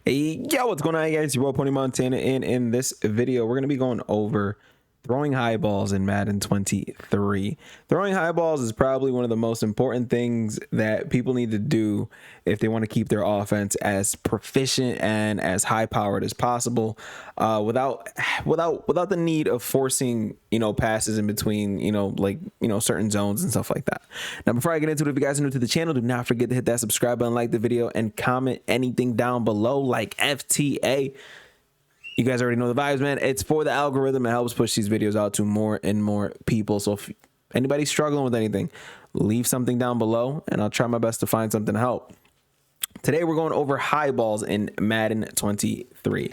Hey, yo, what's going on, guys? Your boy Pony Montana, and in this video, we're going to be going over throwing high balls in Madden 23. Throwing high balls is probably one of the most important things that people need to do if they want to keep their offense as proficient and as high powered as possible, without the need of forcing passes in between certain zones and stuff like that. Now, before I get into it, if you guys are new to the channel, do not forget to hit that subscribe button, like the video, and comment anything down below like FTA. You guys already know the vibes, man. It's for the algorithm. It helps push these videos out to more and more people. So if anybody's struggling with anything, leave something down below and I'll try my best to find something to help. Today, we're going over high balls in Madden 23.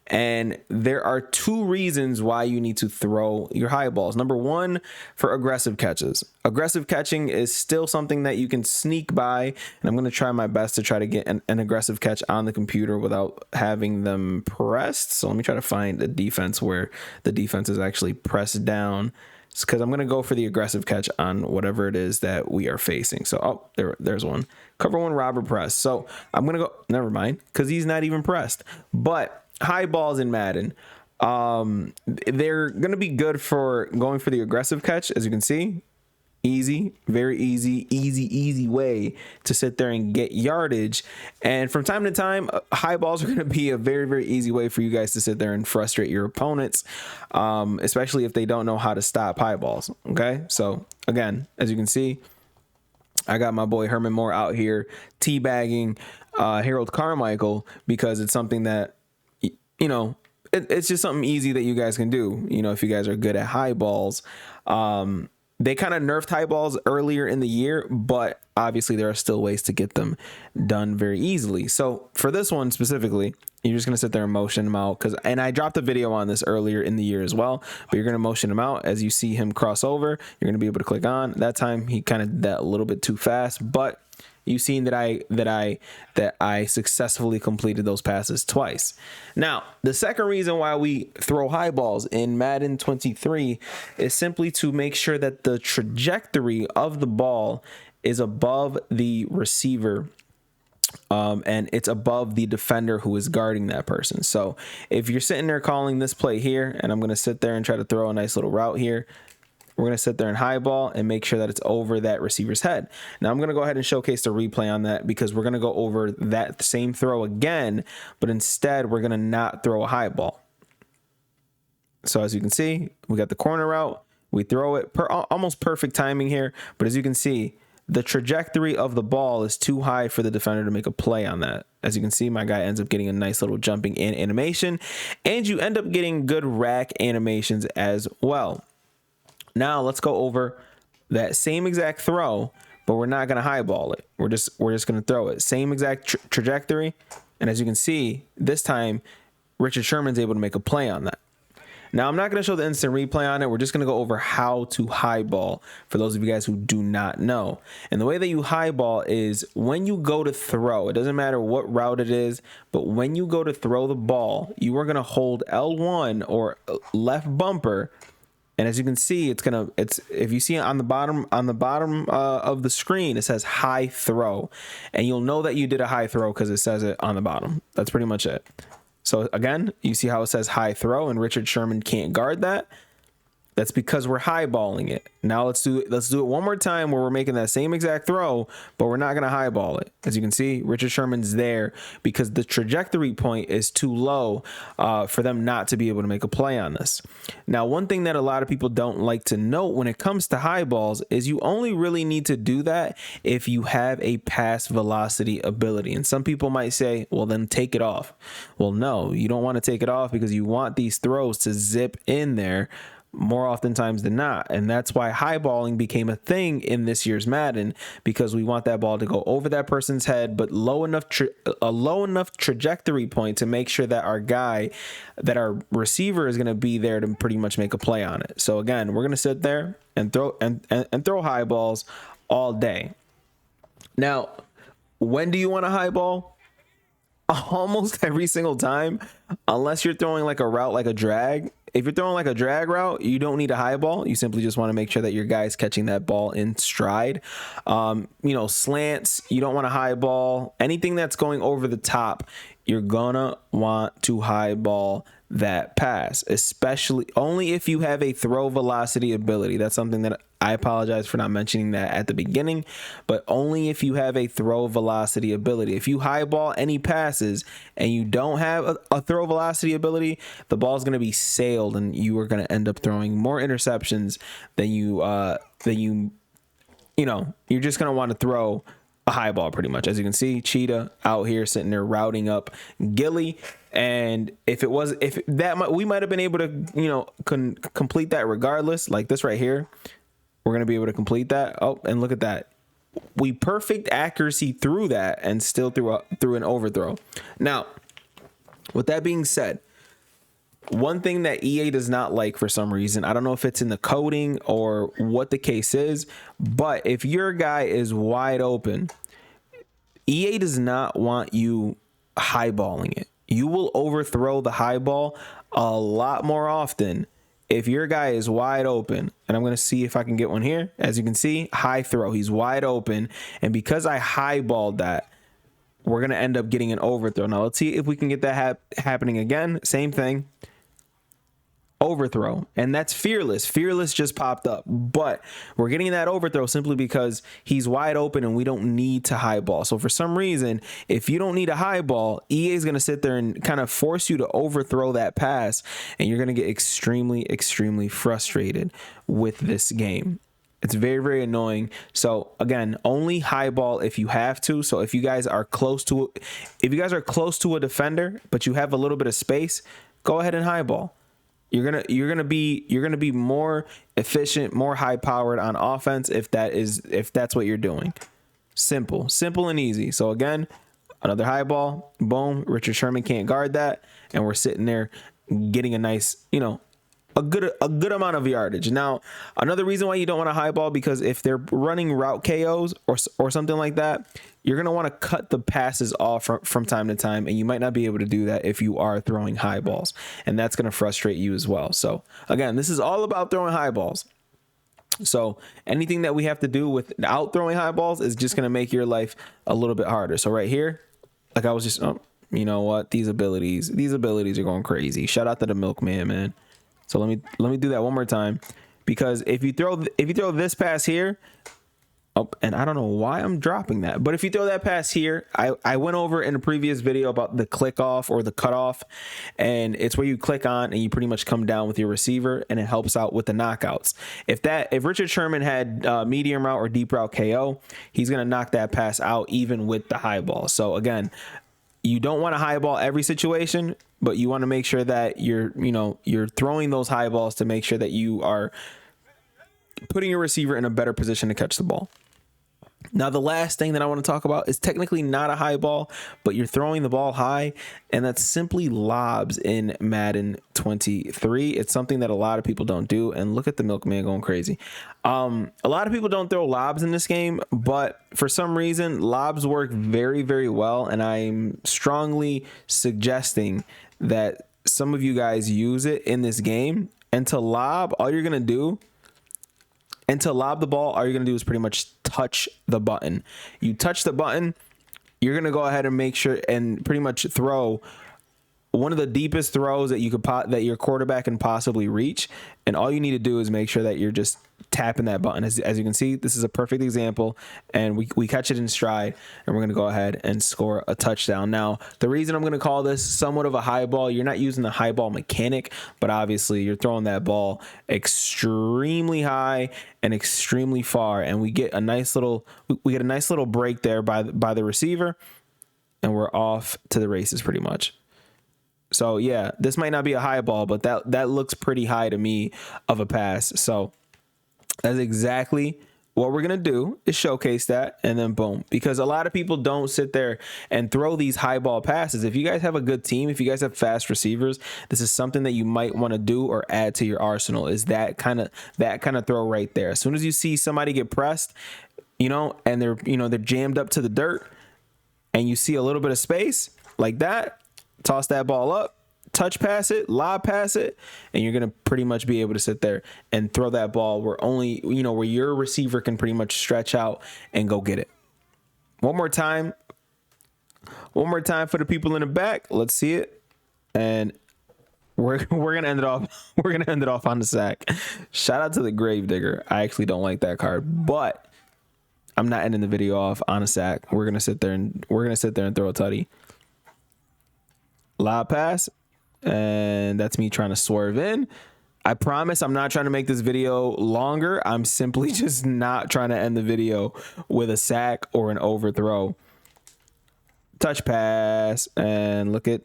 And there are two reasons why you need to throw your high balls. Number one, for aggressive catches. Aggressive catching is still something that you can sneak by. And I'm going to try my best to try to get an aggressive catch on the computer without having them pressed. So let me try to find a defense where the defense is actually pressed down, because I'm going to go for the aggressive catch on whatever it is that we are facing. So, there's one. Cover one, Robert press. So I'm going to go, never mind, because he's not even pressed. But high balls in Madden, they're going to be good for going for the aggressive catch. As you can see, easy, very easy way to sit there and get yardage. And from time to time, high balls are going to be a very easy way for you guys to sit there and frustrate your opponents, especially if they don't know how to stop high balls. Okay, so again, as you can see, I got my boy Herman Moore out here teabagging Harold Carmichael, because it's something that it's just something easy that you guys can do. If you guys are good at high balls. They kind of nerfed high balls earlier in the year, but obviously there are still ways to get them done very easily. So for this one specifically, you're just going to sit there and motion him out, and I dropped a video on this earlier in the year as well, but you're going to motion him out. As you see him cross over, you're going to be able to click on. That time he kind of did that a little bit too fast, but you've seen that I successfully completed those passes twice. Now, the second reason why we throw high balls in Madden 23 is simply to make sure that the trajectory of the ball is above the receiver, and it's above the defender who is guarding that person. So if you're sitting there calling this play here, and I'm going to sit there and try to throw a nice little route here, we're going to sit there and high ball and make sure that it's over that receiver's head. Now I'm going to go ahead and showcase the replay on that, because we're going to go over that same throw again, but instead we're going to not throw a high ball. So as you can see, we got the corner route. We throw it almost perfect timing here. But as you can see, the trajectory of the ball is too high for the defender to make a play on that. As you can see, my guy ends up getting a nice little jumping in animation, and you end up getting good rack animations as well. Now let's go over that same exact throw, but we're not going to highball it. We're just going to throw it. Same exact trajectory. And as you can see, this time, Richard Sherman's able to make a play on that. Now, I'm not going to show the instant replay on it. We're just going to go over how to highball for those of you guys who do not know. And the way that you highball is when you go to throw, it doesn't matter what route it is, but when you go to throw the ball, you are going to hold L1 or left bumper. And as you can see, if you see it on the bottom of the screen, it says high throw, and you'll know that you did a high throw because it says it on the bottom. That's pretty much it. So again, you see how it says high throw, and Richard Sherman can't guard that. That's because we're highballing it. Now let's do it one more time where we're making that same exact throw, but we're not going to highball it. As you can see, Richard Sherman's there because the trajectory point is too low for them not to be able to make a play on this. Now, one thing that a lot of people don't like to note when it comes to high balls is you only really need to do that if you have a pass velocity ability. And some people might say, well, then take it off. Well, no, you don't want to take it off, because you want these throws to zip in there more oftentimes than not. And that's why highballing became a thing in this year's Madden, because we want that ball to go over that person's head, but a low enough trajectory point to make sure that our receiver is going to be there to pretty much make a play on it. So again, we're going to sit there and throw high balls all day. Now, when do you want a high ball? Almost every single time, unless you're throwing like a route like a drag. If you're throwing like a drag route, you don't need a high ball. You simply just want to make sure that your guy's catching that ball in stride. Slants, you don't want a high ball. Anything that's going over the top, you're gonna want to high ball that pass, especially only if you have a throw velocity ability. That's something that I apologize for not mentioning that at the beginning, but only if you have a throw velocity ability. If you high ball any passes and you don't have a throw velocity ability, the ball's going to be sailed and you are going to end up throwing more interceptions than you're just going to want to throw a high ball pretty much. As you can see, Cheetah out here sitting there routing up Gilly. And we might have been able to, complete that regardless. Like this right here, we're going to be able to complete that. Oh, and look at that. We perfect accuracy through that and still through an overthrow. Now, with that being said, one thing that EA does not like for some reason, I don't know if it's in the coding or what the case is, but if your guy is wide open, EA does not want you highballing it. You will overthrow the high ball a lot more often if your guy is wide open. And I'm going to see if I can get one here. As you can see, high throw. He's wide open. And because I highballed that, we're going to end up getting an overthrow. Now, let's see if we can get that happening again. Same thing. Overthrow, and that's Fearless. Fearless just popped up, but we're getting that overthrow simply because he's wide open and we don't need to high ball. So for some reason, if you don't need a high ball, EA is going to sit there and kind of force you to overthrow that pass, and you're going to get extremely, extremely frustrated with this game. It's very, very annoying. So again, only high ball if you have to. So if you guys are close to a defender, but you have a little bit of space, go ahead and high ball. You're gonna be more efficient, more high powered on offense if that's what you're doing. Simple and easy. So again, another high ball, boom. Richard Sherman can't guard that, and we're sitting there getting a nice, a good amount of yardage. Now, another reason why you don't want to high ball, because if they're running route KOs or something like that, you're going to want to cut the passes off from time to time, and you might not be able to do that if you are throwing high balls, and that's going to frustrate you as well. So again, this is all about throwing high balls. So anything that we have to do without throwing high balls is just going to make your life a little bit harder. So right here, like I was just, you know what? These abilities are going crazy. Shout out to the milkman, man. So let me do that one more time, because if you throw this pass here, and I don't know why I'm dropping that, but if you throw that pass here, I went over in a previous video about the click off or the cutoff, and it's where you click on and you pretty much come down with your receiver, and it helps out with the knockouts. If Richard Sherman had medium route or deep route KO, he's gonna knock that pass out even with the high ball. So again, you don't want to high ball every situation, but you want to make sure that you're throwing those high balls to make sure that you are putting your receiver in a better position to catch the ball. Now, the last thing that I want to talk about is technically not a high ball, but you're throwing the ball high, and that's simply lobs in Madden 23. It's something that a lot of people don't do, and look at the milkman going crazy. A lot of people don't throw lobs in this game, but for some reason, lobs work very, very well, and I'm strongly suggesting that some of you guys use it in this game. And to lob, all you're going to do is pretty much touch the button. You touch the button, you're going to go ahead and make sure and pretty much throw one of the deepest throws that that your quarterback can possibly reach. And all you need to do is make sure that you're just tapping that button. As you can see, this is a perfect example, and we catch it in stride, and we're going to go ahead and score a touchdown. Now, the reason I'm going to call this somewhat of a high ball, you're not using the high ball mechanic, but obviously you're throwing that ball extremely high and extremely far, and we get a nice little break there by the receiver, and we're off to the races pretty much. So yeah, this might not be a high ball, but that looks pretty high to me of a pass. So that's exactly what we're going to do, is showcase that, and then boom. Because a lot of people don't sit there and throw these high ball passes. If you guys have a good team, if you guys have fast receivers, this is something that you might want to do or add to your arsenal, is that kind of throw right there. As soon as you see somebody get pressed, and they're jammed up to the dirt, and you see a little bit of space like that, toss that ball up, touch pass it, lob pass it, and you're going to pretty much be able to sit there and throw that ball where your receiver can pretty much stretch out and go get it. One more time One more time for the people in the back. Let's see it. And we're gonna end it off. We're gonna end it off on the sack. Shout out to the Gravedigger. I actually don't like that card, but I'm not ending the video off on a sack. We're gonna sit there and throw a tutty. Lob pass, and that's me trying to swerve in. I promise I'm not trying to make this video longer. I'm simply just not trying to end the video with a sack or an overthrow. Touch pass, and look at.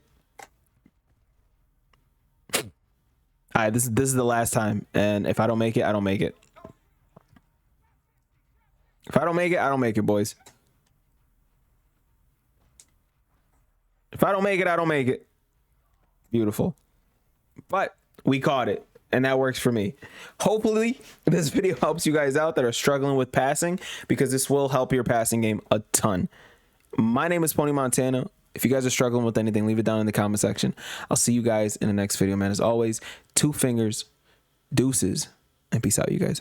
All right, this is the last time, and if I don't make it, I don't make it. If I don't make it, I don't make it, boys. If I don't make it, I don't make it. Beautiful. But we caught it, and that works for me. Hopefully, this video helps you guys out that are struggling with passing, because this will help your passing game a ton. My name is Pony Montana. If you guys are struggling with anything, leave it down in the comment section. I'll see you guys in the next video, man. As always, 2 fingers, deuces, and peace out, you guys.